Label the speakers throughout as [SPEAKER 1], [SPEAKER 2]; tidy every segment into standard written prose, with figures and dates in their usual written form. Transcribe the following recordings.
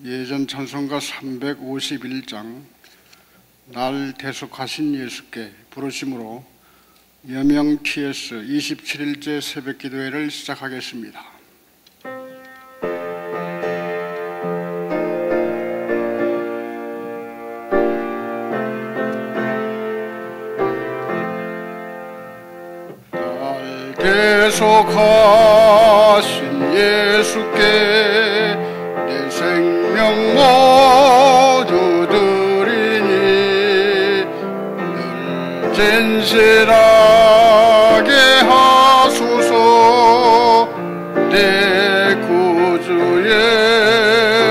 [SPEAKER 1] 예전 찬송가 351장 날 대속하신 예수께 부르심으로 여명 TS 27일째 새벽기도회를 시작하겠습니다. 날 대속하신 예수께 내 생명 모두 드리니 늘 진실하게 하소서 내 구주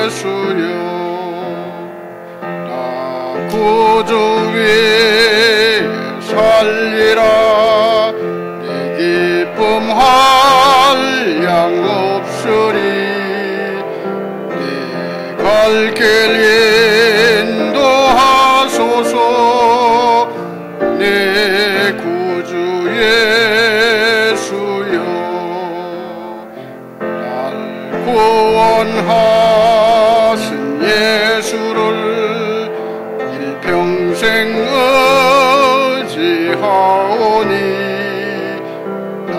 [SPEAKER 1] 예수여. 나 구주 위에 살리라. 내 기쁨 한량 없으리. 갈 길 인도하소서 내 구주 예수여. 날 구원하신 예수를 일평생 의지하오니 날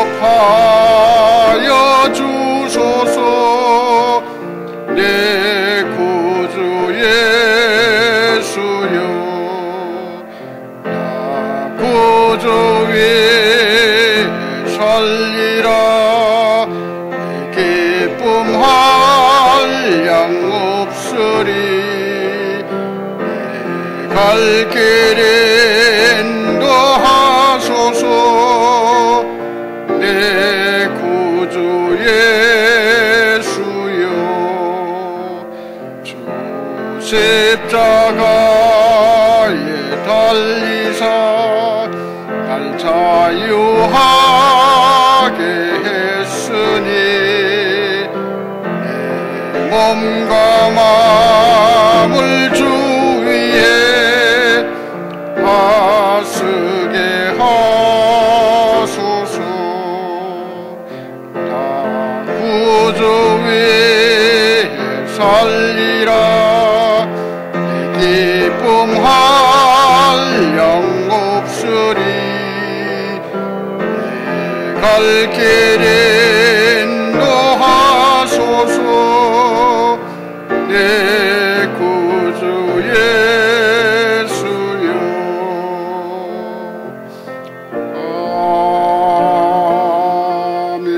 [SPEAKER 1] 영접하여 주소서 내 구주 예수여. 나 구주 위에 살리라. 내 기쁨 한량 없으리. 갈 길 인도하소서 내 구주 예수여. 주 십자가에 달리사 날 자유하게 했으니 내 몸과 마음을 주 위에 하쓰게 하소서. 나 구주 위에 살리라. 내 기쁨 한량 없으리. 갈 길 인도하소서 내 구주 예수여. 아멘.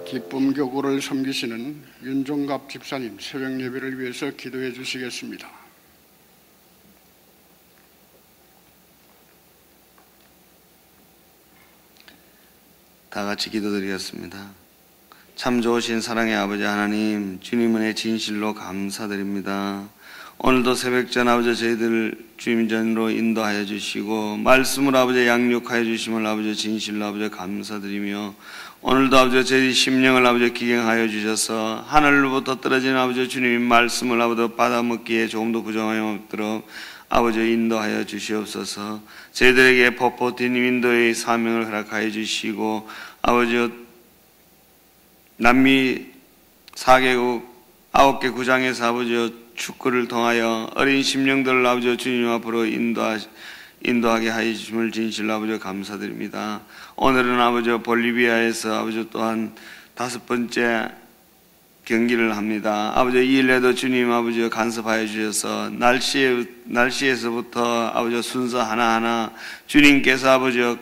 [SPEAKER 1] 기쁨 교구를 섬기시는 윤종갑 집사님 새벽 예배를 위해서 기도해 주시겠습니다.
[SPEAKER 2] 다 같이 기도드리겠습니다. 참 좋으신 사랑의 아버지 하나님, 주님 은혜 진실로 감사드립니다. 오늘도 새벽전 아버지 저희들 주님 전으로 인도하여 주시고 말씀을 아버지 양육하여 주심을 아버지 진실로 아버지 감사드리며 오늘도 아버지 저희 심령을 아버지 기경하여 주셔서 하늘로부터 떨어진 아버지 주님의 말씀을 아버지 받아먹기에 조금도 부정함이 없도록 아버지 인도하여 주시옵소서. 저희들에게 법보팀 인도의 사명을 허락하여 주시고 아버지 남미 4개국 9개 구장에서 아버지 축구를 통하여 어린 심령들을 아버지 주님 앞으로 인도하게 하여 주심을 진실로 아버지 감사드립니다. 오늘은 아버지 볼리비아에서 아버지 또한 5번째 경기를 합니다. 아버지 이 일에도 주님 아버지 간섭하여 주셔서 날씨에서부터 아버지 순서 하나하나 주님께서 아버지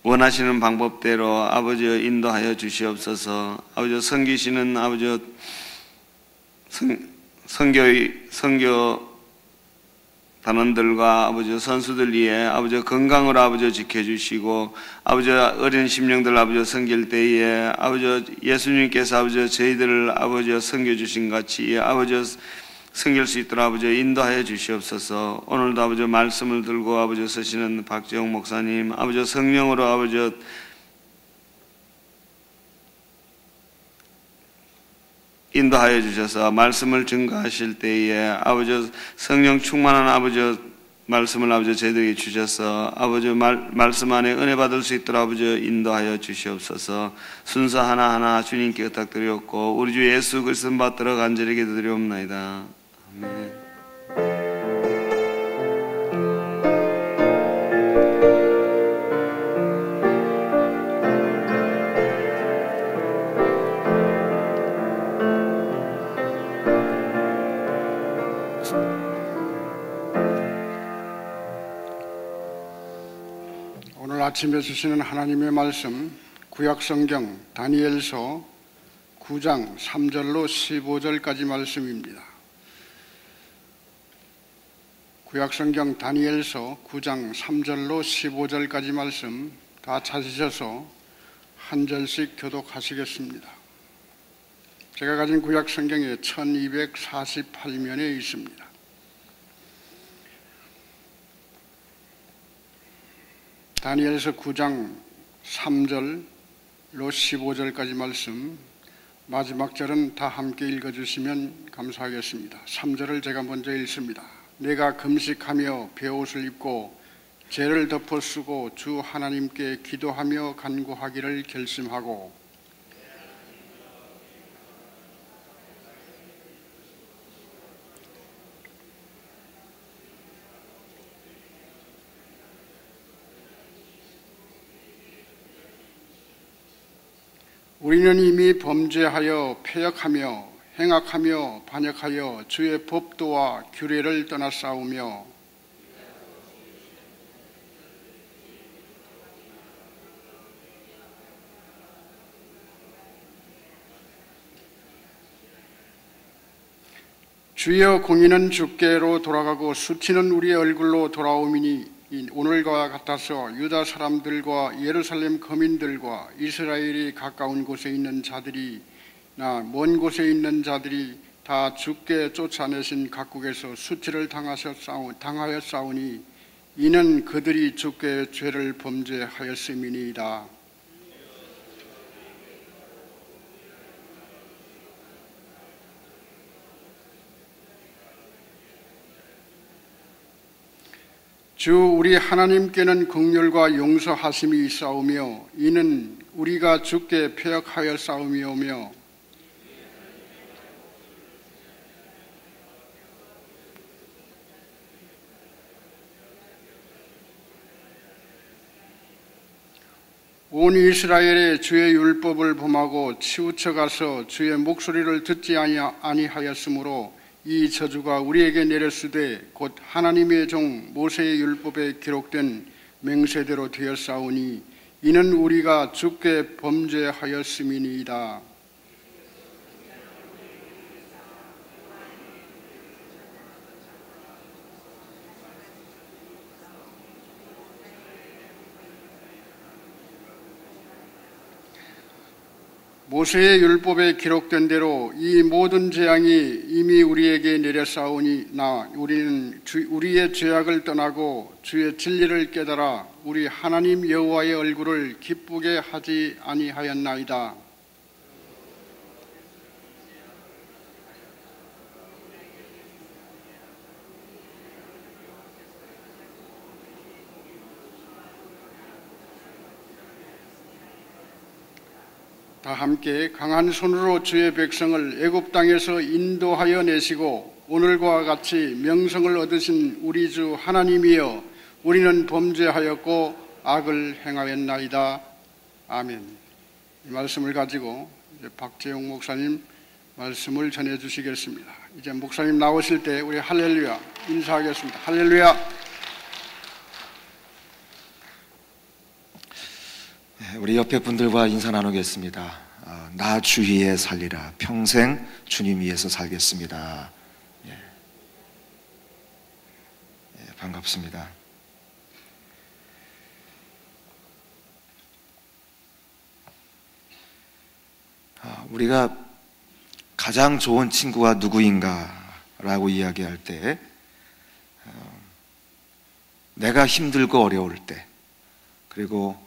[SPEAKER 2] 원하시는 방법대로 아버지 인도하여 주시옵소서. 아버지 섬기시는 아버지 선교 단원들과 아버지 선수들 위에 아버지 건강으로 아버지 지켜주시고 아버지 어린 심령들 아버지 섬길 때에 아버지 예수님께서 아버지 저희들을 아버지 섬겨주신 같이 아버지 섬길 수 있도록 아버지 인도하여 주시옵소서. 오늘도 아버지 말씀을 들고 아버지 서시는 박재홍 목사님 아버지 성령으로 아버지 인도하여 주셔서 말씀을 증거하실 때에 아버지 성령 충만한 아버지 말씀을 아버지 저희들에게 주셔서 아버지 말씀 안에 은혜 받을 수 있도록 아버지 인도하여 주시옵소서. 순서 하나하나 주님께 부탁드렸고 우리 주 예수 그리스도 받들어 간절히 기도드리옵나이다. 아멘.
[SPEAKER 1] 오늘 아침에 주시는 하나님의 말씀 구약성경 다니엘서 9장 3절로 15절까지 말씀입니다. 구약성경 다니엘서 9장 3절로 15절까지 말씀 다 찾으셔서 한 절씩 교독하시겠습니다. 제가 가진 구약성경에 1248면에 있습니다. 다니엘서 9장 3절로 15절까지 말씀 마지막 절은 다 함께 읽어주시면 감사하겠습니다. 3절을 제가 먼저 읽습니다. 내가 금식하며 베옷을 입고 죄를 덮어 쓰고 주 하나님께 기도하며 간구하기를 결심하고 우리는 이미 범죄하여 패역하며 행악하며 반역하여 주의 법도와 규례를 떠나싸우며 주여 공의는 주께로 돌아가고 수치는 우리의 얼굴로 돌아오미니 오늘과 같아서 유다 사람들과 예루살렘 거민들과 이스라엘이 가까운 곳에 있는 자들이나 먼 곳에 있는 자들이 다 주께 쫓아내신 각국에서 수치를 당하였사오니 이는 그들이 주께 죄를 범죄하였음이니이다. 주 우리 하나님께는 긍휼과 용서하심이 있사오며 이는 우리가 주께 패역하였사오미오며 온 이스라엘의 주의 율법을 범하고 치우쳐 가서 주의 목소리를 듣지 아니하였으므로 이 저주가 우리에게 내렸으되 곧 하나님의 종 모세의 율법에 기록된 맹세대로 되었사오니 이는 우리가 주께 범죄하였음이니이다. 모세의 율법에 기록된 대로 이 모든 재앙이 이미 우리에게 내렸사오니나 우리는 우리의 죄악을 떠나고 주의 진리를 깨달아 우리 하나님 여호와의 얼굴을 기쁘게 하지 아니하였나이다. 다 함께 강한 손으로 주의 백성을 애굽 땅에서 인도하여 내시고 오늘과 같이 명성을 얻으신 우리 주 하나님이여 우리는 범죄하였고 악을 행하였나이다. 아멘. 이 말씀을 가지고 이제 박재용 목사님 말씀을 전해 주시겠습니다. 이제 목사님 나오실 때 우리 할렐루야 인사하겠습니다. 할렐루야.
[SPEAKER 3] 우리 옆에 분들과 인사 나누겠습니다. 나 주 위에 살리라. 평생 주님 위에서 살겠습니다. 반갑습니다. 우리가 가장 좋은 친구가 누구인가라고 이야기할 때 내가 힘들고 어려울 때 그리고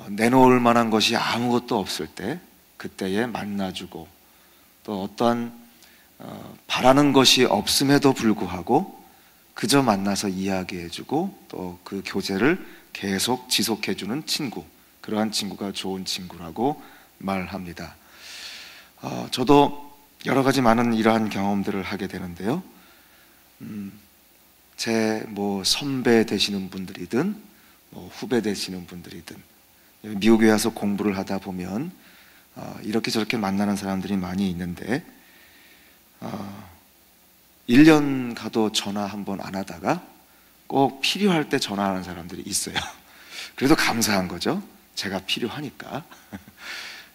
[SPEAKER 3] 내놓을 만한 것이 아무것도 없을 때 그때에 만나주고 또 어떠한 바라는 것이 없음에도 불구하고 그저 만나서 이야기해주고 또 그 교제를 계속 지속해주는 친구, 그러한 친구가 좋은 친구라고 말합니다. 저도 여러 가지 많은 이러한 경험들을 하게 되는데요. 제 선배 되시는 분들이든 후배 되시는 분들이든 미국에 와서 공부를 하다 보면 이렇게 저렇게 만나는 사람들이 많이 있는데 1년 가도 전화 한 번 안 하다가 꼭 필요할 때 전화하는 사람들이 있어요. 그래도 감사한 거죠. 제가 필요하니까.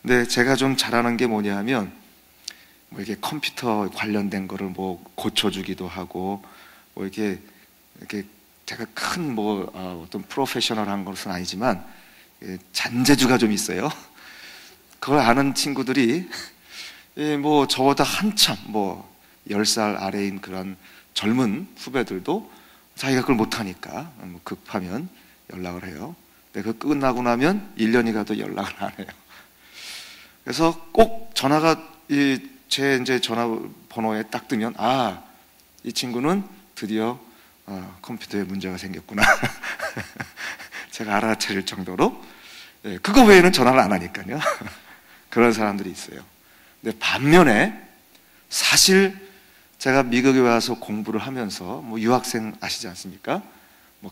[SPEAKER 3] 근데 제가 좀 잘하는 게 뭐냐 하면 이렇게 컴퓨터 관련된 거를 고쳐주기도 하고 이렇게 제가 큰 어떤 프로페셔널한 것은 아니지만 잔재주가 좀 있어요. 그걸 아는 친구들이 저보다 한참 10살 아래인 그런 젊은 후배들도 자기가 그걸 못하니까 급하면 연락을 해요. 근데 그 끝나고 나면 1년이 가도 연락을 안 해요. 그래서 꼭 전화가 제 이제 전화번호에 딱 뜨면 이 친구는 드디어 컴퓨터에 문제가 생겼구나. 제가 알아차릴 정도로 그거 외에는 전화를 안 하니까요. 그런 사람들이 있어요. 근데 반면에 사실 제가 미국에 와서 공부를 하면서 유학생 아시지 않습니까?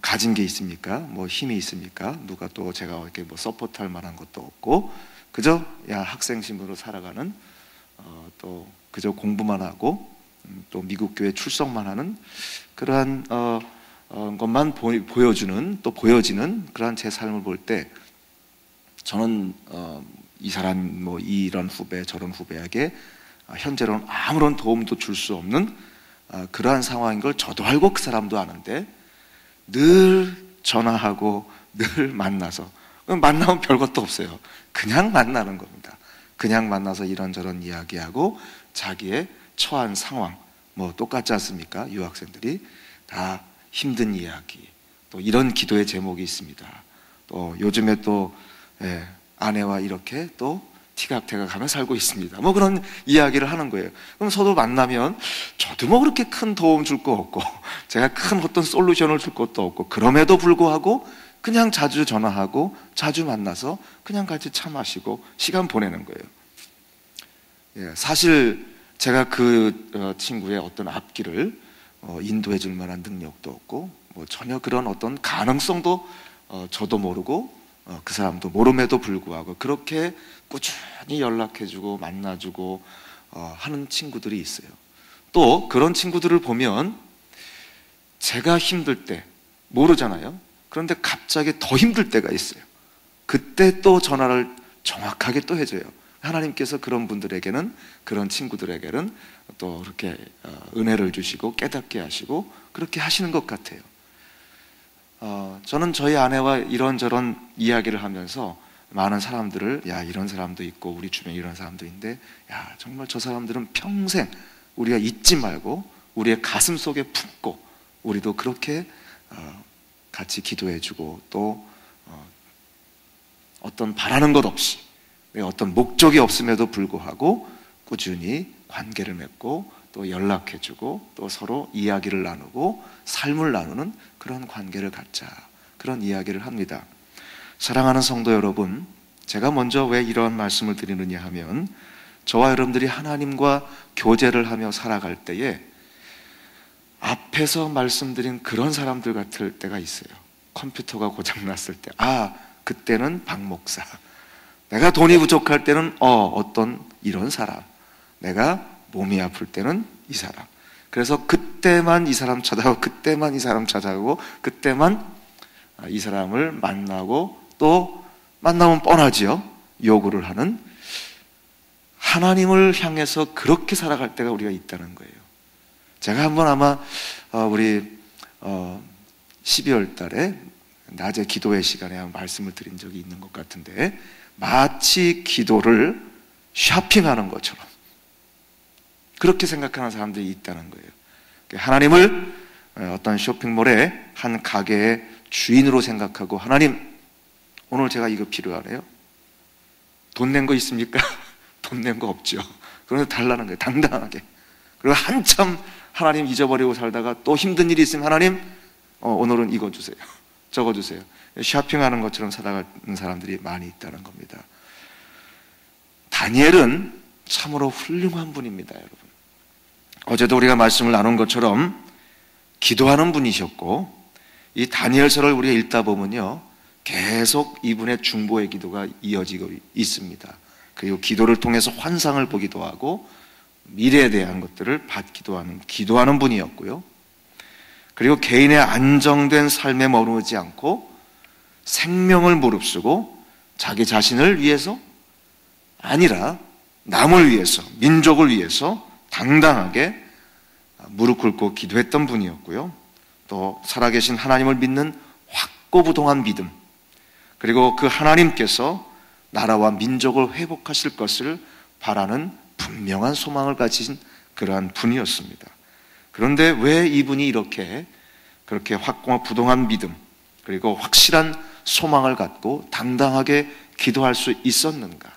[SPEAKER 3] 가진 게 있습니까? 힘이 있습니까? 누가 또 제가 이렇게 서포트할 만한 것도 없고 그저 학생 신분으로 살아가는 또 그저 공부만 하고 또 미국 교회 출석만 하는 그러한 것만 보여주는 또 보여지는 그러한 제 삶을 볼 때 저는 이 사람 이런 후배 저런 후배에게 현재로는 아무런 도움도 줄 수 없는 그러한 상황인 걸 저도 알고 그 사람도 아는데 늘 전화하고 늘 만나서 만나면 별것도 없어요. 그냥 만나는 겁니다. 그냥 만나서 이런저런 이야기하고 자기의 처한 상황 똑같지 않습니까? 유학생들이 다 힘든 이야기 또 이런 기도의 제목이 있습니다. 또 요즘에 또 아내와 이렇게 또 티각태각하며 살고 있습니다. 그런 이야기를 하는 거예요. 그럼 저도 만나면 저도 그렇게 큰 도움 줄 거 없고 제가 큰 어떤 솔루션을 줄 것도 없고 그럼에도 불구하고 그냥 자주 전화하고 자주 만나서 그냥 같이 차 마시고 시간 보내는 거예요. 사실 제가 그 친구의 어떤 앞길을 인도해 줄 만한 능력도 없고 전혀 그런 어떤 가능성도 저도 모르고 그 사람도 모름에도 불구하고 그렇게 꾸준히 연락해주고 만나주고 하는 친구들이 있어요. 또 그런 친구들을 보면 제가 힘들 때 모르잖아요. 그런데 갑자기 더 힘들 때가 있어요. 그때 또 전화를 정확하게 또 해줘요. 하나님께서 그런 분들에게는 그런 친구들에게는 또 이렇게 은혜를 주시고 깨닫게 하시고 그렇게 하시는 것 같아요. 저는 저희 아내와 이런저런 이야기를 하면서 많은 사람들을 이런 사람도 있고 우리 주변에 이런 사람도 있는데 정말 저 사람들은 평생 우리가 잊지 말고 우리의 가슴 속에 품고 우리도 그렇게 같이 기도해주고 또 어떤 바라는 것 없이 어떤 목적이 없음에도 불구하고 꾸준히 관계를 맺고 또 연락해주고 또 서로 이야기를 나누고 삶을 나누는 그런 관계를 갖자 그런 이야기를 합니다. 사랑하는 성도 여러분, 제가 먼저 왜 이런 말씀을 드리느냐 하면 저와 여러분들이 하나님과 교제를 하며 살아갈 때에 앞에서 말씀드린 그런 사람들 같을 때가 있어요. 컴퓨터가 고장났을 때 그때는 박 목사, 내가 돈이 부족할 때는 어떤 이런 사람, 내가 몸이 아플 때는 이 사람. 그래서 그때만 이 사람 찾아가고 그때만 이 사람 찾아가고 그때만 이 사람을 만나고 또 만나면 뻔하지요. 요구를 하는 하나님을 향해서 그렇게 살아갈 때가 우리가 있다는 거예요. 제가 한번 아마 우리 12월 달에 낮에 기도회 시간에 한번 말씀을 드린 적이 있는 것 같은데 마치 기도를 쇼핑하는 것처럼 그렇게 생각하는 사람들이 있다는 거예요. 하나님을 어떤 쇼핑몰의 한 가게의 주인으로 생각하고 하나님 오늘 제가 이거 필요하네요. 돈 낸 거 있습니까? 돈 낸 거 없죠. 그런데 달라는 거예요. 당당하게. 그리고 한참 하나님 잊어버리고 살다가 또 힘든 일이 있으면 하나님 오늘은 이거 주세요, 저거 주세요. 쇼핑하는 것처럼 살아가는 사람들이 많이 있다는 겁니다. 다니엘은 참으로 훌륭한 분입니다, 여러분. 어제도 우리가 말씀을 나눈 것처럼 기도하는 분이셨고, 이 다니엘서를 우리가 읽다 보면요, 계속 이분의 중보의 기도가 이어지고 있습니다. 그리고 기도를 통해서 환상을 보기도 하고 미래에 대한 것들을 기도하는 분이었고요. 그리고 개인의 안정된 삶에 머무르지 않고 생명을 무릅쓰고 자기 자신을 위해서 아니라 남을 위해서, 민족을 위해서 당당하게 무릎 꿇고 기도했던 분이었고요. 또 살아계신 하나님을 믿는 확고부동한 믿음, 그리고 그 하나님께서 나라와 민족을 회복하실 것을 바라는 분명한 소망을 가진 그러한 분이었습니다. 그런데 왜 이분이 그렇게 확고부동한 믿음, 그리고 확실한 소망을 갖고 당당하게 기도할 수 있었는가?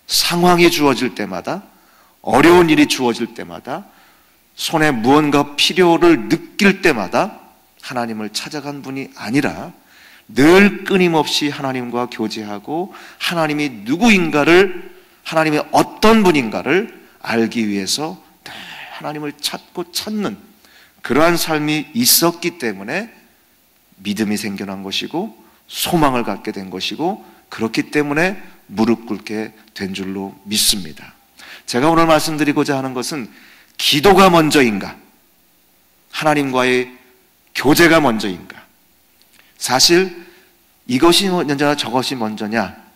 [SPEAKER 3] 상황이 주어질 때마다, 어려운 일이 주어질 때마다, 손에 무언가 필요를 느낄 때마다 하나님을 찾아간 분이 아니라 늘 끊임없이 하나님과 교제하고 하나님이 누구인가를, 하나님이 어떤 분인가를 알기 위해서 늘 하나님을 찾는 그러한 삶이 있었기 때문에 믿음이 생겨난 것이고 소망을 갖게 된 것이고, 그렇기 때문에 무릎 꿇게 된 줄로 믿습니다. 제가 오늘 말씀드리고자 하는 것은 기도가 먼저인가, 하나님과의 교제가 먼저인가? 사실 이것이 먼저냐 저것이 먼저냐,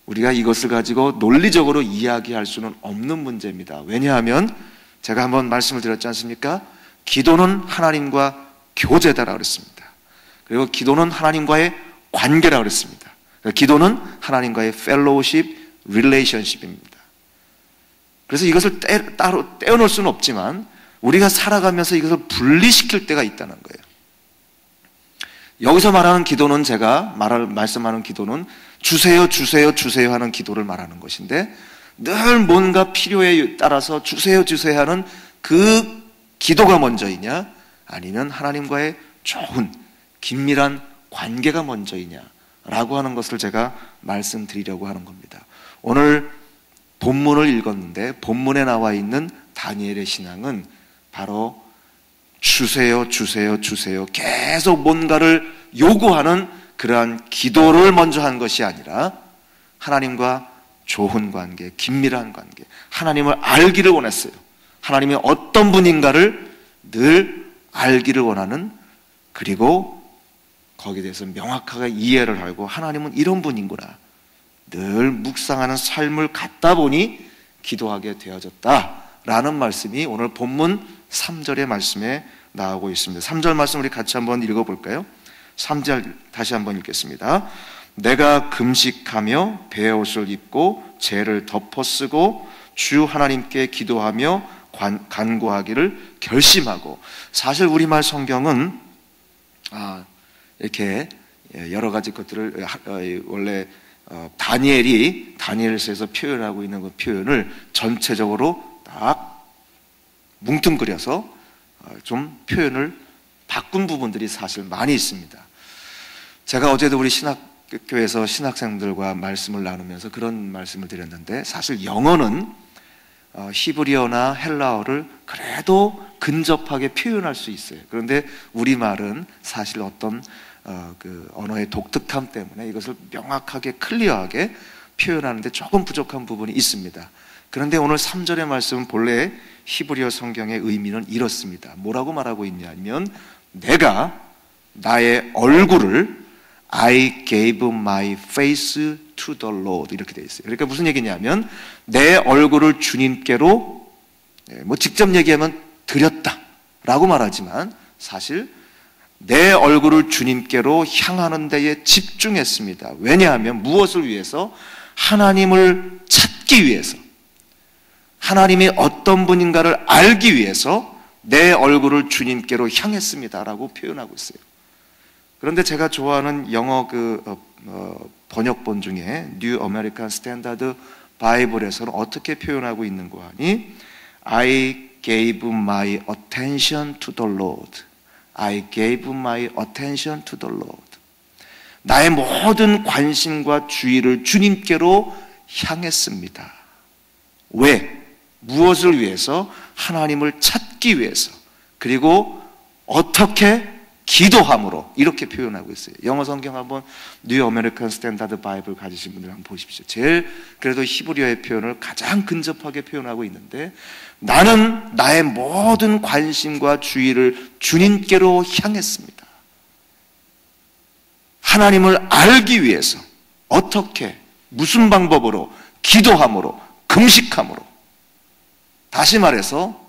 [SPEAKER 3] 우리가 이것을 가지고 논리적으로 이야기할 수는 없는 문제입니다. 왜냐하면 제가 한번 말씀을 드렸지 않습니까? 기도는 하나님과 교제다라고 그랬습니다. 그리고 기도는 하나님과의 관계라고 그랬습니다. 기도는 하나님과의 펠로우십, 릴레이션십입니다. 그래서 이것을 따로 떼어놓을 수는 없지만 우리가 살아가면서 이것을 분리시킬 때가 있다는 거예요. 여기서 말하는 기도는, 제가 말씀하는 기도는 주세요, 주세요, 주세요 하는 기도를 말하는 것인데, 늘 뭔가 필요에 따라서 주세요, 주세요 하는 그 기도가 먼저이냐, 아니면 하나님과의 좋은 긴밀한 관계가 먼저이냐라고 하는 것을 제가 말씀드리려고 하는 겁니다. 오늘 본문을 읽었는데 본문에 나와 있는 다니엘의 신앙은 바로 주세요, 주세요, 주세요, 계속 뭔가를 요구하는 그러한 기도를 먼저 한 것이 아니라 하나님과 좋은 관계, 긴밀한 관계, 하나님을 알기를 원했어요. 하나님이 어떤 분인가를 늘 알기를 원하는, 그리고 거기에 대해서 명확하게 이해를 하고 하나님은 이런 분이구나, 늘 묵상하는 삶을 갖다 보니 기도하게 되어졌다라는 말씀이 오늘 본문 3절의 말씀에 나오고 있습니다. 3절 말씀 우리 같이 한번 읽어볼까요? 3절 다시 한번 읽겠습니다. 내가 금식하며 베옷을 입고 죄를 덮어쓰고 주 하나님께 기도하며 간구하기를 결심하고. 사실 우리말 성경은 이렇게 여러 가지 것들을 원래 다니엘이 다니엘서에서 표현하고 있는 그 표현을 전체적으로 딱 뭉뚱그려서 좀 표현을 바꾼 부분들이 사실 많이 있습니다. 제가 어제도 우리 신학교에서 신학생들과 말씀을 나누면서 그런 말씀을 드렸는데, 사실 영어는 히브리어나 헬라어를 그래도 근접하게 표현할 수 있어요. 그런데 우리말은 사실 어떤 그 언어의 독특함 때문에 이것을 명확하게 클리어하게 표현하는데 조금 부족한 부분이 있습니다. 그런데 오늘 3절의 말씀은 본래 히브리어 성경의 의미는 이렇습니다. 뭐라고 말하고 있냐면, 내가 나의 얼굴을 I gave my face to the Lord, 이렇게 되어 있어요. 그러니까 무슨 얘기냐면 내 얼굴을 주님께로, 직접 얘기하면 드렸다라고 말하지만 사실 내 얼굴을 주님께로 향하는 데에 집중했습니다. 왜냐하면 무엇을 위해서? 하나님을 찾기 위해서, 하나님이 어떤 분인가를 알기 위해서 내 얼굴을 주님께로 향했습니다라고 표현하고 있어요. 그런데 제가 좋아하는 영어 번역본 중에 New American Standard Bible에서는 어떻게 표현하고 있는가 하니, I gave my attention to the Lord. I gave my attention to the Lord. 나의 모든 관심과 주의를 주님께로 향했습니다. 왜? 무엇을 위해서? 하나님을 찾기 위해서. 그리고 어떻게? 기도함으로. 이렇게 표현하고 있어요. 영어 성경 한번 뉴 아메리칸 스탠다드 바이블 가지신 분들 한번 보십시오. 제일 그래도 히브리어의 표현을 가장 근접하게 표현하고 있는데, 나는 나의 모든 관심과 주의를 주님께로 향했습니다. 하나님을 알기 위해서 어떻게, 무슨 방법으로? 기도함으로, 금식함으로. 다시 말해서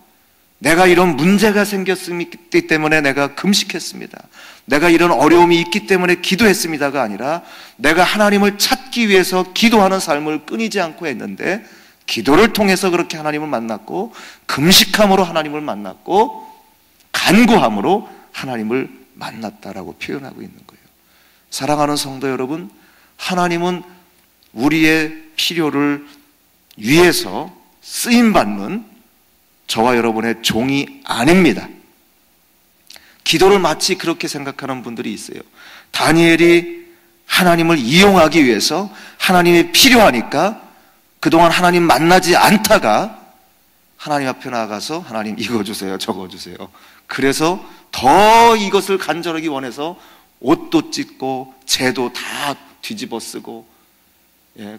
[SPEAKER 3] 내가 이런 문제가 생겼기 때문에 내가 금식했습니다. 내가 이런 어려움이 있기 때문에 기도했습니다가 아니라 내가 하나님을 찾기 위해서 기도하는 삶을 끊이지 않고 했는데, 기도를 통해서 그렇게 하나님을 만났고, 금식함으로 하나님을 만났고, 간구함으로 하나님을 만났다라고 표현하고 있는 거예요. 사랑하는 성도 여러분, 하나님은 우리의 필요를 위해서 쓰임받는 저와 여러분의 종이 아닙니다. 기도를 마치 그렇게 생각하는 분들이 있어요. 다니엘이 하나님을 이용하기 위해서 하나님이 필요하니까 그동안 하나님 만나지 않다가 하나님 앞에 나가서 하나님 이거 주세요, 저거 주세요. 그래서 더 이것을 간절하게 원해서 옷도 찢고 재도 다 뒤집어 쓰고,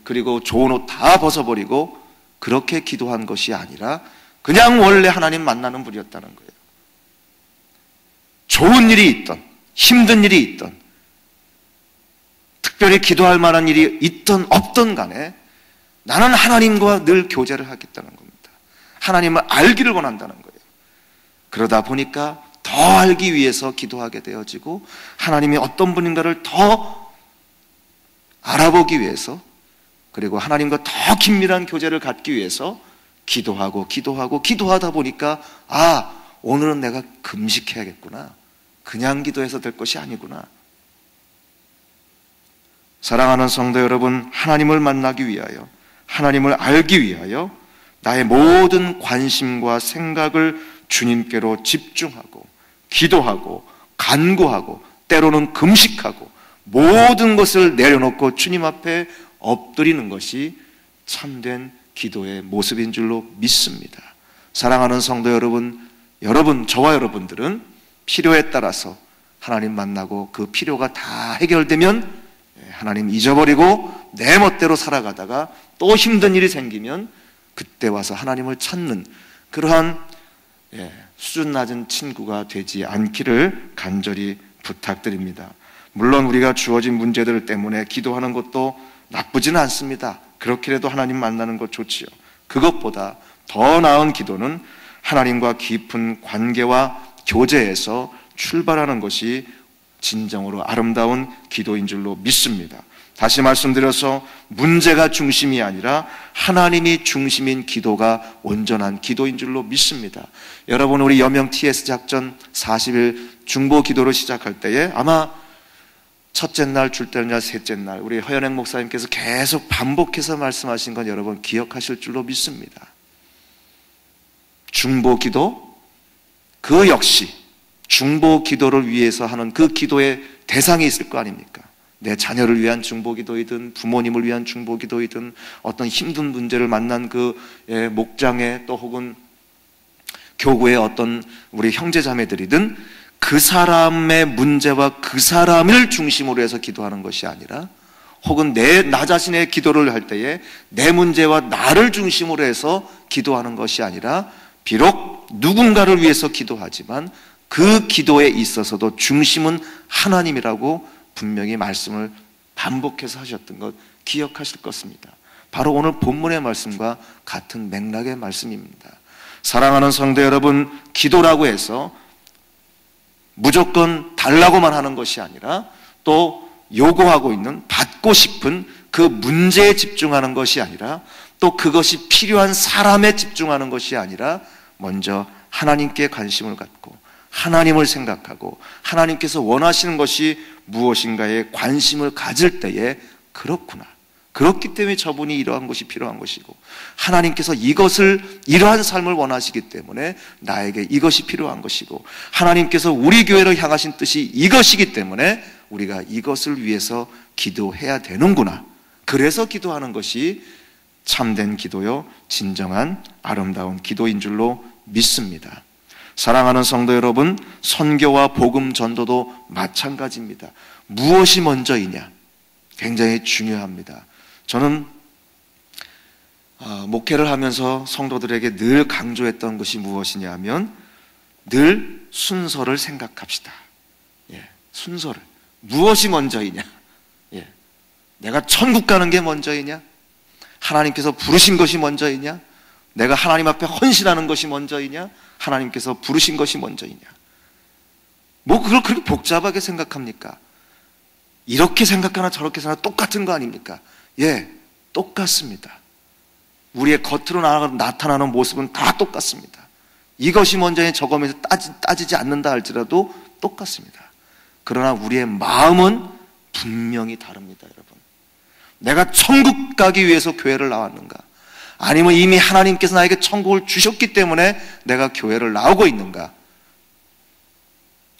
[SPEAKER 3] 그리고 좋은 옷 다 벗어버리고 그렇게 기도한 것이 아니라 그냥 원래 하나님 만나는 분이었다는 거예요. 좋은 일이 있던, 힘든 일이 있던, 특별히 기도할 만한 일이 있던 없던 간에 나는 하나님과 늘 교제를 하겠다는 겁니다. 하나님을 알기를 원한다는 거예요. 그러다 보니까 더 알기 위해서 기도하게 되어지고, 하나님이 어떤 분인가를 더 알아보기 위해서, 그리고 하나님과 더 긴밀한 교제를 갖기 위해서 기도하다 보니까, 오늘은 내가 금식해야겠구나. 그냥 기도해서 될 것이 아니구나. 사랑하는 성도 여러분, 하나님을 만나기 위하여, 하나님을 알기 위하여 나의 모든 관심과 생각을 주님께로 집중하고, 기도하고, 간구하고, 때로는 금식하고, 모든 것을 내려놓고 주님 앞에 엎드리는 것이 참된 기도의 모습인 줄로 믿습니다. 사랑하는 성도 여러분, 저와 여러분들은 필요에 따라서 하나님 만나고 그 필요가 다 해결되면 하나님 잊어버리고 내 멋대로 살아가다가 또 힘든 일이 생기면 그때 와서 하나님을 찾는 그러한 수준 낮은 친구가 되지 않기를 간절히 부탁드립니다. 물론 우리가 주어진 문제들 때문에 기도하는 것도 나쁘지는 않습니다. 그렇게라도 하나님 만나는 것 좋지요. 그것보다 더 나은 기도는 하나님과 깊은 관계와 교제에서 출발하는 것이 진정으로 아름다운 기도인 줄로 믿습니다. 다시 말씀드려서 문제가 중심이 아니라 하나님이 중심인 기도가 온전한 기도인 줄로 믿습니다. 여러분, 우리 여명 TS 작전 40일 중보 기도를 시작할 때에 아마 첫째 날, 둘째 날, 셋째 날 우리 허연행 목사님께서 계속 반복해서 말씀하신 건 여러분 기억하실 줄로 믿습니다. 중보 기도, 그 역시 중보 기도를 위해서 하는 그 기도의 대상이 있을 거 아닙니까? 내 자녀를 위한 중보 기도이든 부모님을 위한 중보 기도이든 어떤 힘든 문제를 만난 그 목장에 또 혹은 교구의 어떤 우리 형제자매들이든 그 사람의 문제와 그 사람을 중심으로 해서 기도하는 것이 아니라, 혹은 나 자신의 기도를 할 때에 내 문제와 나를 중심으로 해서 기도하는 것이 아니라, 비록 누군가를 위해서 기도하지만 그 기도에 있어서도 중심은 하나님이라고 분명히 말씀을 반복해서 하셨던 것 기억하실 것입니다. 바로 오늘 본문의 말씀과 같은 맥락의 말씀입니다. 사랑하는 성도 여러분, 기도라고 해서 무조건 달라고만 하는 것이 아니라 또 요구하고 있는, 받고 싶은 그 문제에 집중하는 것이 아니라, 또 그것이 필요한 사람에 집중하는 것이 아니라 먼저 하나님께 관심을 갖고 하나님을 생각하고 하나님께서 원하시는 것이 무엇인가에 관심을 가질 때에 그렇구나, 그렇기 때문에 저분이 이러한 것이 필요한 것이고, 하나님께서 이러한 삶을 원하시기 때문에 나에게 이것이 필요한 것이고, 하나님께서 우리 교회를 향하신 뜻이 이것이기 때문에 우리가 이것을 위해서 기도해야 되는구나. 그래서 기도하는 것이 참된 기도요, 진정한 아름다운 기도인 줄로 믿습니다. 사랑하는 성도 여러분, 선교와 복음 전도도 마찬가지입니다. 무엇이 먼저이냐? 굉장히 중요합니다. 저는 목회를 하면서 성도들에게 늘 강조했던 것이 무엇이냐 하면, 늘 순서를 생각합시다. 순서를. 무엇이 먼저이냐? 내가 천국 가는 게 먼저이냐? 하나님께서 부르신 것이 먼저이냐? 내가 하나님 앞에 헌신하는 것이 먼저이냐? 하나님께서 부르신 것이 먼저이냐? 뭐 그걸 그렇게 복잡하게 생각합니까? 이렇게 생각하나 저렇게 생각하나 똑같은 거 아닙니까? 똑같습니다. 우리의 겉으로 나타나는 모습은 다 똑같습니다. 이것이 먼저니 저거면서 따지지 않는다 할지라도 똑같습니다. 그러나 우리의 마음은 분명히 다릅니다, 여러분. 내가 천국 가기 위해서 교회를 나왔는가? 아니면 이미 하나님께서 나에게 천국을 주셨기 때문에 내가 교회를 나오고 있는가?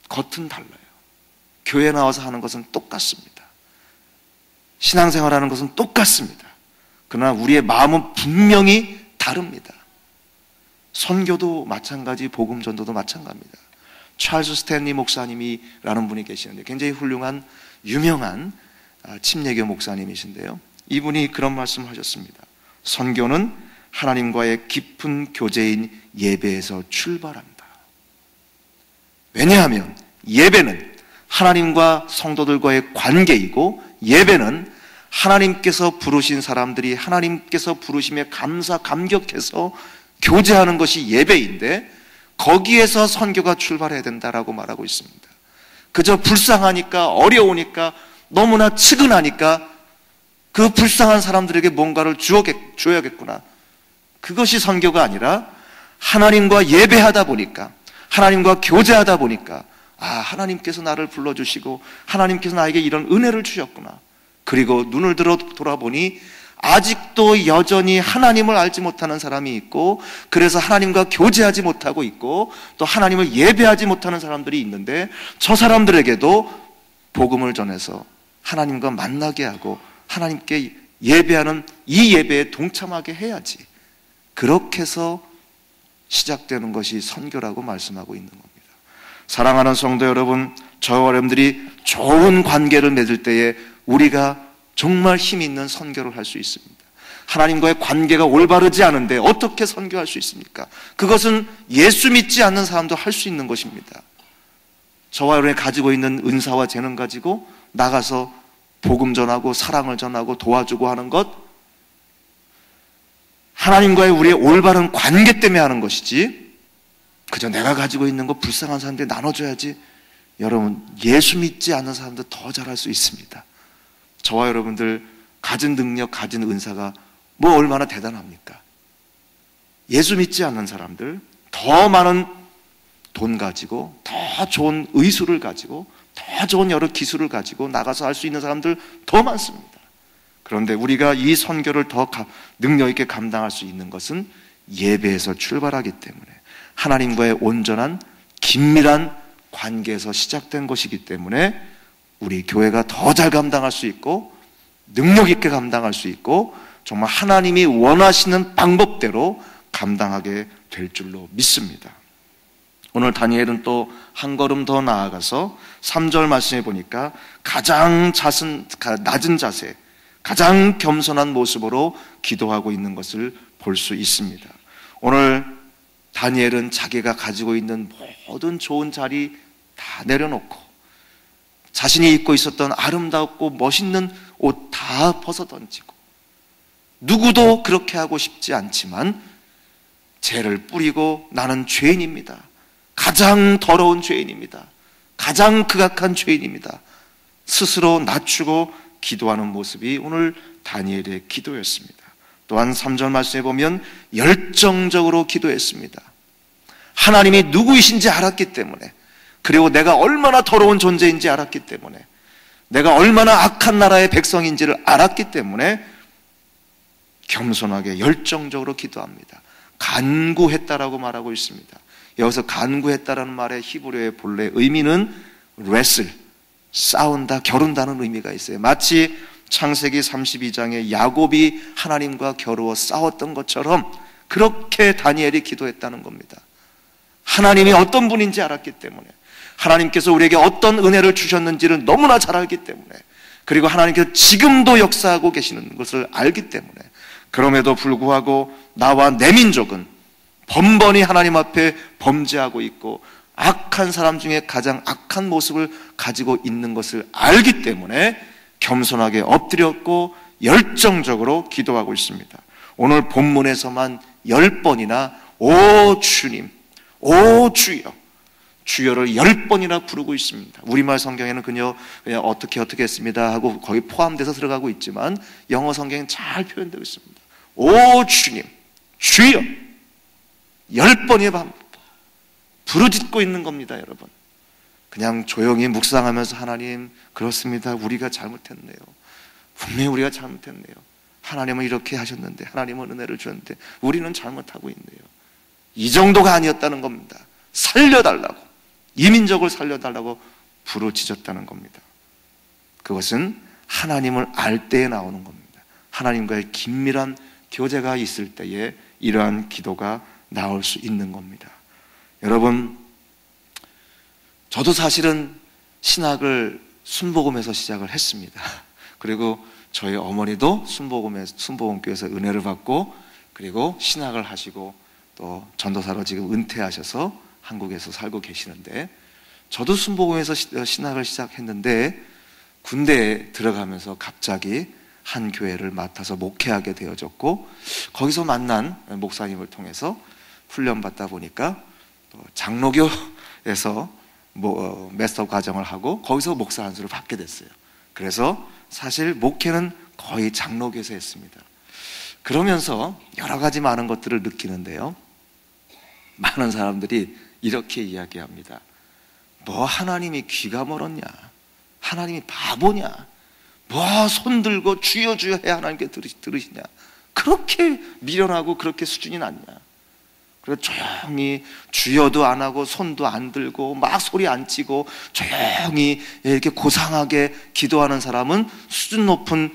[SPEAKER 3] 겉은 달라요. 교회 나와서 하는 것은 똑같습니다. 신앙생활하는 것은 똑같습니다. 그러나 우리의 마음은 분명히 다릅니다. 선교도 마찬가지, 복음 전도도 마찬가지입니다. 찰스 스탠리 목사님이라는 분이 계시는데, 굉장히 훌륭한 유명한 침례교 목사님이신데요, 이분이 그런 말씀을 하셨습니다. 선교는 하나님과의 깊은 교제인 예배에서 출발한다. 왜냐하면 예배는 하나님과 성도들과의 관계이고, 예배는 하나님께서 부르신 사람들이 하나님께서 부르심에 감격해서 교제하는 것이 예배인데, 거기에서 선교가 출발해야 된다라고 말하고 있습니다. 그저 불쌍하니까, 어려우니까, 너무나 측은하니까 그 불쌍한 사람들에게 뭔가를 줘야겠구나. 그것이 선교가 아니라, 하나님과 예배하다 보니까, 하나님과 교제하다 보니까, 하나님께서 나를 불러주시고 하나님께서 나에게 이런 은혜를 주셨구나. 그리고 눈을 들어 돌아보니 아직도 여전히 하나님을 알지 못하는 사람이 있고, 그래서 하나님과 교제하지 못하고 있고, 또 하나님을 예배하지 못하는 사람들이 있는데, 저 사람들에게도 복음을 전해서 하나님과 만나게 하고 하나님께 예배하는 이 예배에 동참하게 해야지. 그렇게 해서 시작되는 것이 선교라고 말씀하고 있는 겁니다. 사랑하는 성도 여러분, 저와 여러분들이 좋은 관계를 맺을 때에 우리가 정말 힘 있는 선교를 할 수 있습니다. 하나님과의 관계가 올바르지 않은데 어떻게 선교할 수 있습니까? 그것은 예수 믿지 않는 사람도 할 수 있는 것입니다. 저와 여러분이 가지고 있는 은사와 재능 가지고 나가서 복음 전하고 사랑을 전하고 도와주고 하는 것, 하나님과의 우리의 올바른 관계 때문에 하는 것이지, 그저 내가 가지고 있는 거 불쌍한 사람들이 나눠줘야지. 여러분, 예수 믿지 않는 사람들 더 잘할 수 있습니다. 저와 여러분들 가진 능력, 가진 은사가 뭐 얼마나 대단합니까? 예수 믿지 않는 사람들, 더 많은 돈 가지고, 더 좋은 의술을 가지고, 더 좋은 여러 기술을 가지고 나가서 할 수 있는 사람들 더 많습니다. 그런데 우리가 이 선교를 더 능력 있게 감당할 수 있는 것은 예배에서 출발하기 때문에, 하나님과의 온전한 긴밀한 관계에서 시작된 것이기 때문에 우리 교회가 더 잘 감당할 수 있고 능력 있게 감당할 수 있고 정말 하나님이 원하시는 방법대로 감당하게 될 줄로 믿습니다. 오늘 다니엘은 또 한 걸음 더 나아가서 3절 말씀해 보니까 가장 낮은 자세, 가장 겸손한 모습으로 기도하고 있는 것을 볼 수 있습니다. 오늘 다니엘은 자기가 가지고 있는 모든 좋은 자리 다 내려놓고 자신이 입고 있었던 아름답고 멋있는 옷 다 벗어던지고, 누구도 그렇게 하고 싶지 않지만 죄를 뿌리고 나는 죄인입니다. 가장 더러운 죄인입니다. 가장 극악한 죄인입니다. 스스로 낮추고 기도하는 모습이 오늘 다니엘의 기도였습니다. 또한 3절 말씀에 보면 열정적으로 기도했습니다. 하나님이 누구이신지 알았기 때문에, 그리고 내가 얼마나 더러운 존재인지 알았기 때문에, 내가 얼마나 악한 나라의 백성인지를 알았기 때문에 겸손하게 열정적으로 기도합니다. 간구했다라고 말하고 있습니다. 여기서 간구했다라는 말의 히브리어의 본래 의미는 wrestle, 싸운다, 겨룬다는 의미가 있어요. 마치 창세기 32장에 야곱이 하나님과 겨루어 싸웠던 것처럼 그렇게 다니엘이 기도했다는 겁니다. 하나님이 어떤 분인지 알았기 때문에, 하나님께서 우리에게 어떤 은혜를 주셨는지를 너무나 잘 알기 때문에, 그리고 하나님께서 지금도 역사하고 계시는 것을 알기 때문에, 그럼에도 불구하고 나와 내 민족은 번번이 하나님 앞에 범죄하고 있고 악한 사람 중에 가장 악한 모습을 가지고 있는 것을 알기 때문에 겸손하게 엎드렸고 열정적으로 기도하고 있습니다. 오늘 본문에서만 10번이나 오 주님, 오 주여, 주여를 10번이나 부르고 있습니다. 우리말 성경에는 그냥 어떻게 했습니다 하고 거기 포함돼서 들어가고 있지만 영어 성경은 잘 표현되고 있습니다. 오 주님, 주여, 10번이 부르짖고 있는 겁니다. 여러분, 그냥 조용히 묵상하면서 하나님, 그렇습니다, 우리가 잘못했네요, 분명히 우리가 잘못했네요, 하나님은 이렇게 하셨는데, 하나님은 은혜를 주셨는데 우리는 잘못하고 있네요, 이 정도가 아니었다는 겁니다. 살려달라고, 이민족을 살려달라고 부르짖었다는 겁니다. 그것은 하나님을 알 때에 나오는 겁니다. 하나님과의 긴밀한 교제가 있을 때에 이러한 기도가 나올 수 있는 겁니다. 여러분, 저도 사실은 신학을 순복음에서 시작을 했습니다. 그리고 저희 어머니도 순복음교회에서 은혜를 받고, 그리고 신학을 하시고 또 전도사로 지금 은퇴하셔서 한국에서 살고 계시는데, 저도 순복음에서 신학을 시작했는데 군대에 들어가면서 갑자기 한 교회를 맡아서 목회하게 되어졌고, 거기서 만난 목사님을 통해서 훈련받다 보니까 또 장로교에서 마스터 과정을 하고 거기서 목사 안수를 받게 됐어요. 그래서 사실 목회는 거의 장로교에서 했습니다. 그러면서 여러 가지 많은 것들을 느끼는데요, 많은 사람들이 이렇게 이야기합니다. 뭐 하나님이 귀가 멀었냐, 하나님이 바보냐, 뭐 손들고 주여 주여 해야 하나님께 들으시냐, 그렇게 미련하고 그렇게 수준이 낮냐. 그래서 조용히 주여도 안 하고 손도 안 들고 막 소리 안 치고 조용히 이렇게 고상하게 기도하는 사람은 수준 높은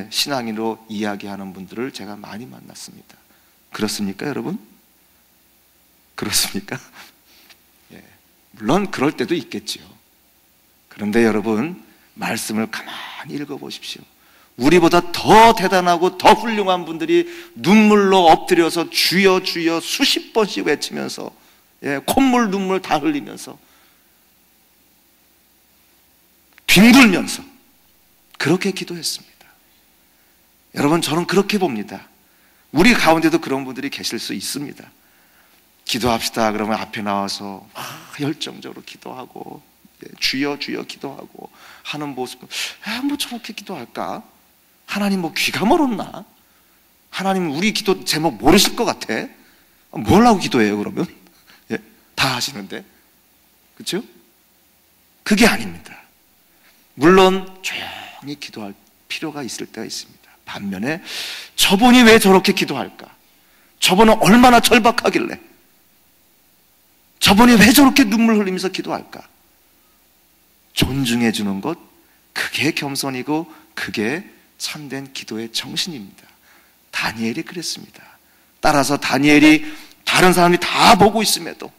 [SPEAKER 3] 신앙인으로 이야기하는 분들을 제가 많이 만났습니다. 그렇습니까, 여러분? 그렇습니까? 예, 물론 그럴 때도 있겠지요. 그런데 여러분, 말씀을 가만히 읽어보십시오. 우리보다 더 대단하고 더 훌륭한 분들이 눈물로 엎드려서 주여 주여 수십 번씩 외치면서, 콧물 눈물 다 흘리면서 뒹굴면서 그렇게 기도했습니다. 여러분, 저는 그렇게 봅니다. 우리 가운데도 그런 분들이 계실 수 있습니다. 기도합시다 그러면 앞에 나와서 열정적으로 기도하고 주여 주여 기도하고 하는 모습은, 뭐 저렇게 기도할까? 하나님 뭐 귀가 멀었나? 하나님 우리 기도 제목 모르실 것 같아? 뭘 하고 기도해요 그러면? 다 하시는데, 그렇죠? 그게 아닙니다. 물론 조용히 기도할 필요가 있을 때가 있습니다. 반면에 저분이 왜 저렇게 기도할까? 저분은 얼마나 절박하길래, 저분이 왜 저렇게 눈물 흘리면서 기도할까? 존중해 주는 것, 그게 겸손이고 그게 참된 기도의 정신입니다. 다니엘이 그랬습니다. 따라서 다니엘이 다른 사람이 다 보고 있음에도,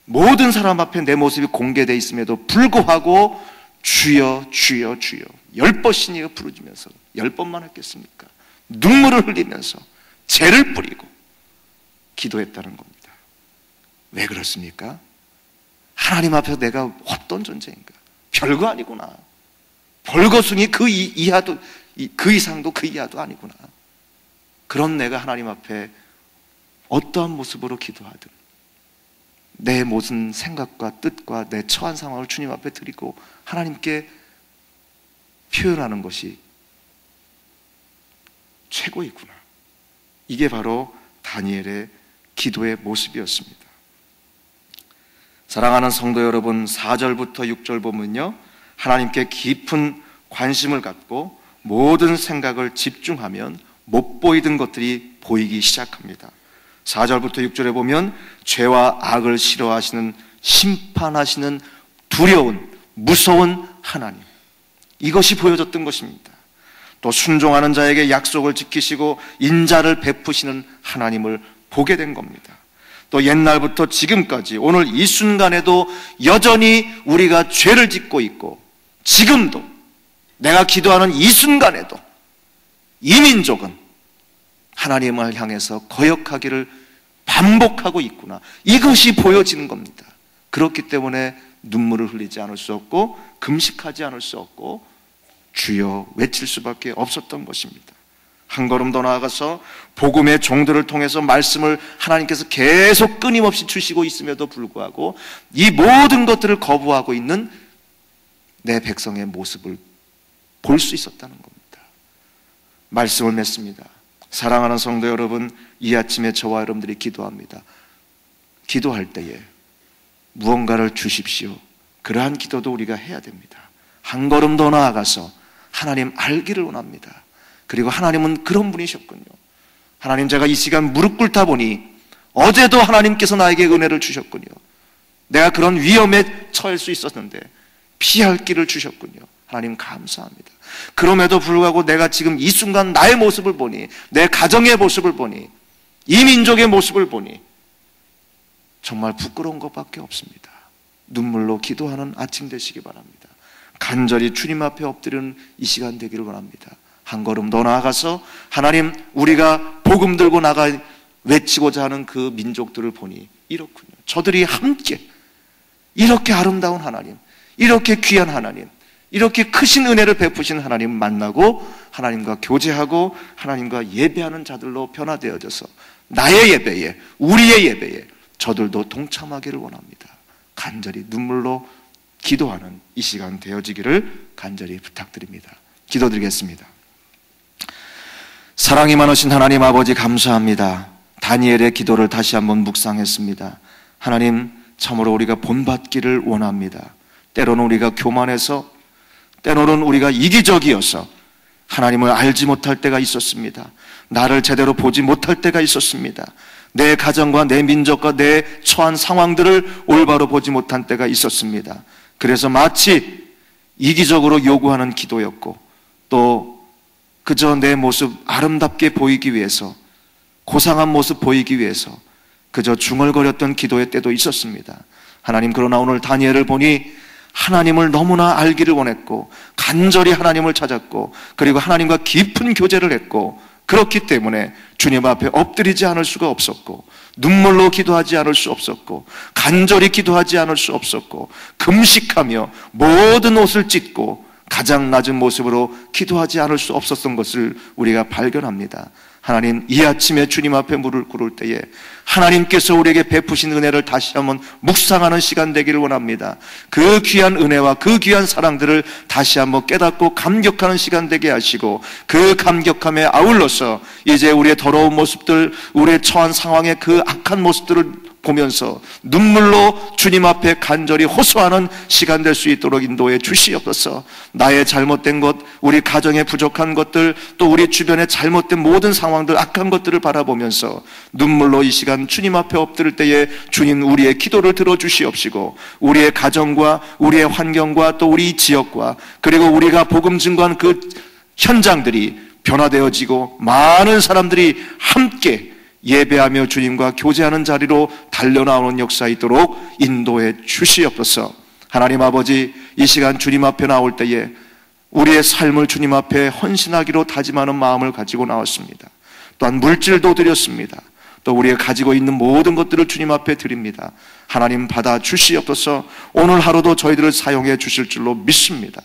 [SPEAKER 3] 모든 사람 앞에 내 모습이 공개되어 있음에도 불구하고 주여 주여 주여 10번씩이나 부르짖으면서, 10번만 했겠습니까? 눈물을 흘리면서 죄를 뿌리고 기도했다는 겁니다. 왜 그렇습니까? 하나님 앞에서 내가 어떤 존재인가? 별거 아니구나. 벌거숭이 그 이하도, 그 이상도 그 이하도 아니구나. 그런 내가 하나님 앞에 어떠한 모습으로 기도하든 내 모든 생각과 뜻과 내 처한 상황을 주님 앞에 드리고 하나님께 표현하는 것이 최고이구나. 이게 바로 다니엘의 기도의 모습이었습니다. 사랑하는 성도 여러분, 4절부터 6절 보면요, 하나님께 깊은 관심을 갖고 모든 생각을 집중하면 못 보이던 것들이 보이기 시작합니다. 4절부터 6절에 보면 죄와 악을 싫어하시는, 심판하시는 두려운, 무서운 하나님, 이것이 보여졌던 것입니다. 또 순종하는 자에게 약속을 지키시고 인자를 베푸시는 하나님을 보게 된 겁니다. 또 옛날부터 지금까지 오늘 이 순간에도 여전히 우리가 죄를 짓고 있고, 지금도 내가 기도하는 이 순간에도 이 민족은 하나님을 향해서 거역하기를 반복하고 있구나, 이것이 보여지는 겁니다. 그렇기 때문에 눈물을 흘리지 않을 수 없고 금식하지 않을 수 없고 주여 외칠 수밖에 없었던 것입니다. 한 걸음 더 나아가서 복음의 종들을 통해서 말씀을 하나님께서 계속 끊임없이 주시고 있음에도 불구하고 이 모든 것들을 거부하고 있는 내 백성의 모습을 볼 수 있었다는 겁니다. 말씀을 맺습니다. 사랑하는 성도 여러분, 이 아침에 저와 여러분들이 기도합니다. 기도할 때에 무언가를 주십시오. 그러한 기도도 우리가 해야 됩니다. 한 걸음 더 나아가서 하나님 알기를 원합니다. 그리고 하나님은 그런 분이셨군요. 하나님, 제가 이 시간 무릎 꿇다 보니 어제도 하나님께서 나에게 은혜를 주셨군요. 내가 그런 위험에 처할 수 있었는데 피할 길을 주셨군요. 하나님 감사합니다. 그럼에도 불구하고 내가 지금 이 순간 나의 모습을 보니, 내 가정의 모습을 보니, 이 민족의 모습을 보니 정말 부끄러운 것밖에 없습니다. 눈물로 기도하는 아침 되시기 바랍니다. 간절히 주님 앞에 엎드리는 이 시간 되기를 원합니다. 한 걸음 더 나아가서 하나님, 우리가 복음 들고 나가 외치고자 하는 그 민족들을 보니 이렇군요. 저들이 함께 이렇게 아름다운 하나님, 이렇게 귀한 하나님, 이렇게 크신 은혜를 베푸신 하나님 만나고 하나님과 교제하고 하나님과 예배하는 자들로 변화되어져서 나의 예배에, 우리의 예배에 저들도 동참하기를 원합니다. 간절히 눈물로 기도하는 이 시간 되어지기를 간절히 부탁드립니다. 기도드리겠습니다. 사랑이 많으신 하나님 아버지, 감사합니다. 다니엘의 기도를 다시 한번 묵상했습니다. 하나님, 참으로 우리가 본받기를 원합니다. 때로는 우리가 교만해서, 때로는 우리가 이기적이어서 하나님을 알지 못할 때가 있었습니다. 나를 제대로 보지 못할 때가 있었습니다. 내 가정과 내 민족과 내 처한 상황들을 올바로 보지 못한 때가 있었습니다. 그래서 마치 이기적으로 요구하는 기도였고, 또 그저 내 모습 아름답게 보이기 위해서, 고상한 모습 보이기 위해서 그저 중얼거렸던 기도의 때도 있었습니다. 하나님, 그러나 오늘 다니엘을 보니 하나님을 너무나 알기를 원했고 간절히 하나님을 찾았고 그리고 하나님과 깊은 교제를 했고, 그렇기 때문에 주님 앞에 엎드리지 않을 수가 없었고, 눈물로 기도하지 않을 수 없었고, 간절히 기도하지 않을 수 없었고, 금식하며 모든 옷을 찢고 가장 낮은 모습으로 기도하지 않을 수 없었던 것을 우리가 발견합니다. 하나님, 이 아침에 주님 앞에 무릎을 꿇을 때에 하나님께서 우리에게 베푸신 은혜를 다시 한번 묵상하는 시간 되기를 원합니다. 그 귀한 은혜와 그 귀한 사랑들을 다시 한번 깨닫고 감격하는 시간 되게 하시고, 그 감격함에 아울러서 이제 우리의 더러운 모습들, 우리의 처한 상황의 그 악한 모습들을 보면서 눈물로 주님 앞에 간절히 호소하는 시간 될 수 있도록 인도해 주시옵소서. 나의 잘못된 것, 우리 가정의 부족한 것들, 또 우리 주변의 잘못된 모든 상황들, 악한 것들을 바라보면서 눈물로 이 시간 주님 앞에 엎드릴 때에 주님, 우리의 기도를 들어주시옵시고, 우리의 가정과 우리의 환경과 또 우리 지역과 그리고 우리가 복음 증거한 그 현장들이 변화되어지고 많은 사람들이 함께 예배하며 주님과 교제하는 자리로 달려나오는 역사 있도록 인도해 주시옵소서. 하나님 아버지, 이 시간 주님 앞에 나올 때에 우리의 삶을 주님 앞에 헌신하기로 다짐하는 마음을 가지고 나왔습니다. 또한 물질도 드렸습니다. 또 우리가 가지고 있는 모든 것들을 주님 앞에 드립니다. 하나님, 받아 주시옵소서. 오늘 하루도 저희들을 사용해 주실 줄로 믿습니다.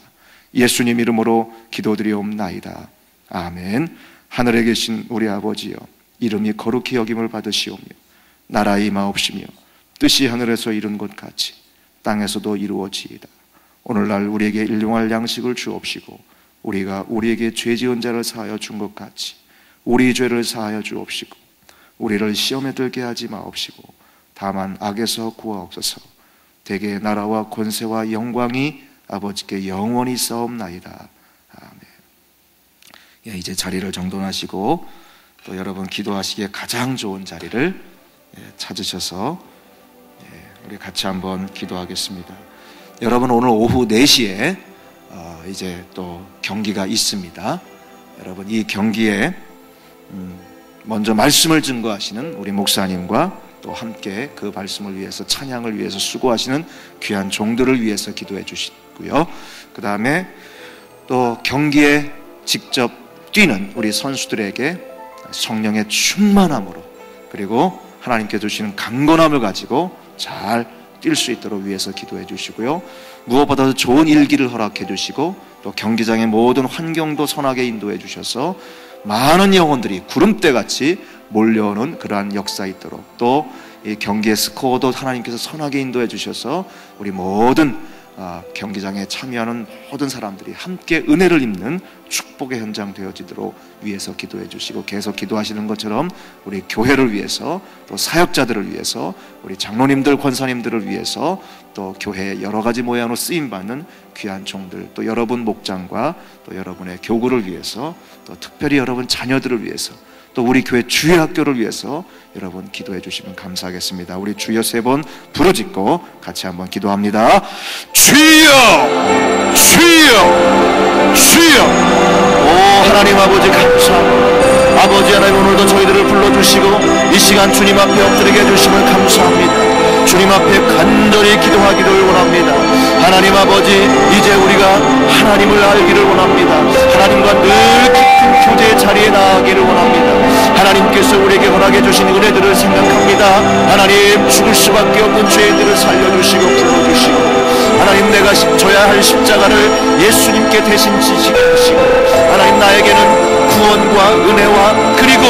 [SPEAKER 3] 예수님 이름으로 기도드리옵나이다. 아멘. 하늘에 계신 우리 아버지여, 이름이 거룩히 여김을 받으시오며 나라 임하옵시며 뜻이 하늘에서 이룬 것 같이 땅에서도 이루어지이다. 오늘날 우리에게 일용할 양식을 주옵시고 우리가 우리에게 죄 지은 자를 사하여 준 것 같이 우리 죄를 사하여 주옵시고 우리를 시험에 들게 하지 마옵시고 다만 악에서 구하옵소서. 대개 나라와 권세와 영광이 아버지께 영원히 있사옵나이다. 아멘. 이제 자리를 정돈하시고 또 여러분 기도하시기에 가장 좋은 자리를 찾으셔서 우리 같이 한번 기도하겠습니다. 여러분 오늘 오후 4시에 이제 또 경기가 있습니다. 여러분 이 경기에 먼저 말씀을 증거하시는 우리 목사님과 또 함께 그 말씀을 위해서 찬양을 위해서 수고하시는 귀한 종들을 위해서 기도해 주시고요. 그 다음에 또 경기에 직접 뛰는 우리 선수들에게 성령의 충만함으로 그리고 하나님께 주시는 강건함을 가지고 잘 뛸 수 있도록 위해서 기도해 주시고요. 무엇보다도 좋은 일기를 허락해 주시고 또 경기장의 모든 환경도 선하게 인도해 주셔서 많은 영혼들이 구름대같이 몰려오는 그러한 역사 있도록 또 이 경기의 스코어도 하나님께서 선하게 인도해 주셔서 우리 모든 경기장에 참여하는 모든 사람들이 함께 은혜를 입는 축복의 현장 되어지도록 위해서 기도해 주시고 계속 기도하시는 것처럼 우리 교회를 위해서 또 사역자들을 위해서 우리 장로님들 권사님들을 위해서 또 교회의 여러 가지 모양으로 쓰임받는 귀한 종들 또 여러분 목장과 또 여러분의 교구를 위해서 또 특별히 여러분 자녀들을 위해서 또 우리 교회 주일 학교를 위해서 여러분 기도해 주시면 감사하겠습니다. 우리 주여 3번 부르짖고 같이 한번 기도합니다. 주여 주여 주여. 오 하나님 아버지 감사합니다. 아버지 하나님 오늘도 저희들을 불러주시고 이 시간 주님 앞에 엎드리게 해주심을 감사합니다. 주님 앞에 간절히 기도하기를 원합니다. 하나님 아버지 이제 우리가 하나님을 알기를 원합니다. 하나님과 늘 깊은 교제의 자리에 나아가기를 원합니다. 하나님께서 우리에게 허락해 주신 은혜들을 생각합니다. 하나님 죽을 수밖에 없는 죄인들을 살려주시고 불러주시고 하나님 내가 져야 할 십자가를 예수님께 대신 지시게 하시고 하나님 나에게는 구원과 은혜와 그리고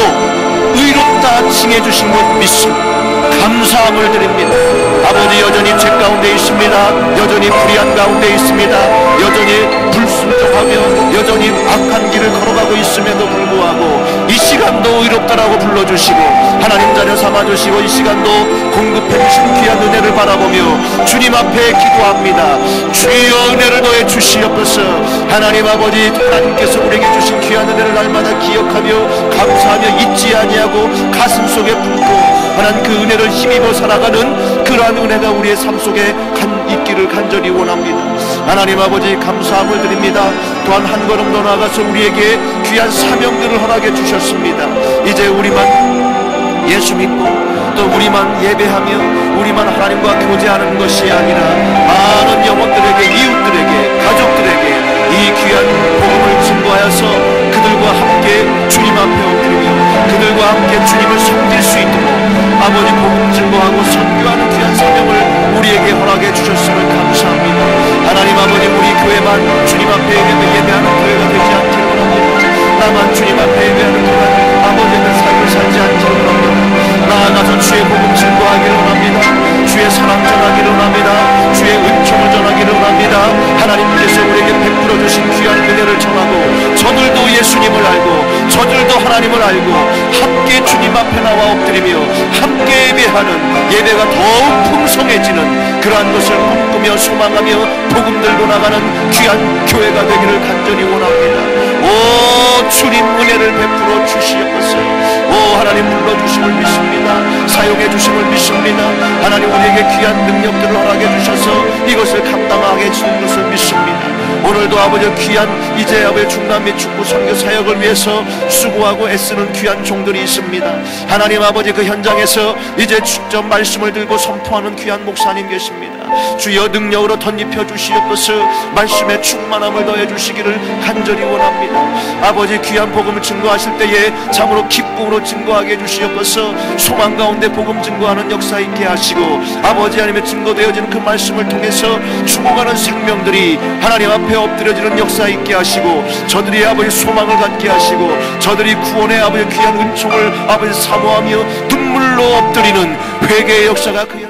[SPEAKER 3] 의롭다 칭해주신 것 믿습니다. 감사함을 드립니다. 아버지 여전히 죄 가운데 있습니다. 여전히 불의한 가운데 있습니다. 여전히 불순종하며 여전히 악한 길을 걸어가고 있음에도 불구하고 이 시간도 의롭다라고 불러주시고 하나님 자녀 삼아주시고 이 시간도 공급해주신 귀한 은혜를 바라보며 주님 앞에 기도합니다. 주여 은혜를 더해 주시옵소서. 하나님 아버지 하나님께서 우리에게 주신 귀한 은혜를 날마다 기억하며 감사하며 잊지 아니하고 가슴 속에 품고 하나님 그 은혜를 힘입어 살아가는 그러한 은혜가 우리의 삶 속에 있기를 간절히 원합니다. 하나님 아버지 감사함을 드립니다. 또한 한 걸음 더 나아가서 우리에게 귀한 사명들을 허락해 주셨습니다. 이제 우리만 예수 믿고 또 우리만 예배하며 우리만 하나님과 교제하는 것이 아니라 많은 영혼들에게 이웃들에게 가족들에게 이 귀한 복음을 증거하여서 그들과 함께 주님 앞에 엎드리며 그들과 함께 주님을 섬길 수 있도록 아버지 복음 증거하고 선교하는 귀한 사명을 우리에게 허락해 주셨음을 감사합니다. 하나님 아버지 우리 교회만 주님 앞에 예배하는 교회가 되지 않기를 원합니다. 나만 주님 앞에 예배하는 교회가 아버지의 삶을 살지 않기를 원합니다. 나아가서 주의 복음 증거하기를 원합니다. 주의 사랑 전하기를 원합니다. 주의 은총을 전하기를 원합니다. 하나님께서 우리에게 베풀어 주신 귀한 은혜를 전하고 저들도 예수님을 알고 저들도 하나님을 알고 함께 주님 앞에 나와 엎드리며 함께 예배하는 예배가 더욱 풍성해지는 그러한 것을 꿈꾸며 소망하며 복음 들고 나가는 귀한 교회가 되기를 간절히 원합니다. 오 주님 은혜를 베풀어 주시옵소서. 오 하나님 불러주심을 믿습니다. 사용해 주심을 믿습니다. 하나님 우리에게 귀한 능력들을 허락해 주셔서 이것을 감당하게 해주는 것을 믿습니다. 오늘도 아버지 귀한 이제 아버지 중남 및 축구 선교 사역을 위해서 수고하고 애쓰는 귀한 종들이 있습니다. 하나님 아버지 그 현장에서 이제 직접 말씀을 들고 선포하는 귀한 목사님 계십니다. 주여 능력으로 덧입혀 주시옵소서. 말씀의 충만함을 더해 주시기를 간절히 원합니다. 아버지 귀한 복음을 증거하실 때에 참으로 기쁨으로 증거하게 해주시옵소서. 소망 가운데 복음 증거하는 역사 있게 하시고 아버지 하나님의 증거되어지는 그 말씀을 통해서 죽어가는 생명들이 하나님 앞에 엎드려지는 역사 있게 하시고 저들이 아버지 소망을 갖게 하시고 저들이 구원의 아버지 귀한 은총을 아버지 사모하며 눈물로 엎드리는 회개의 역사가 그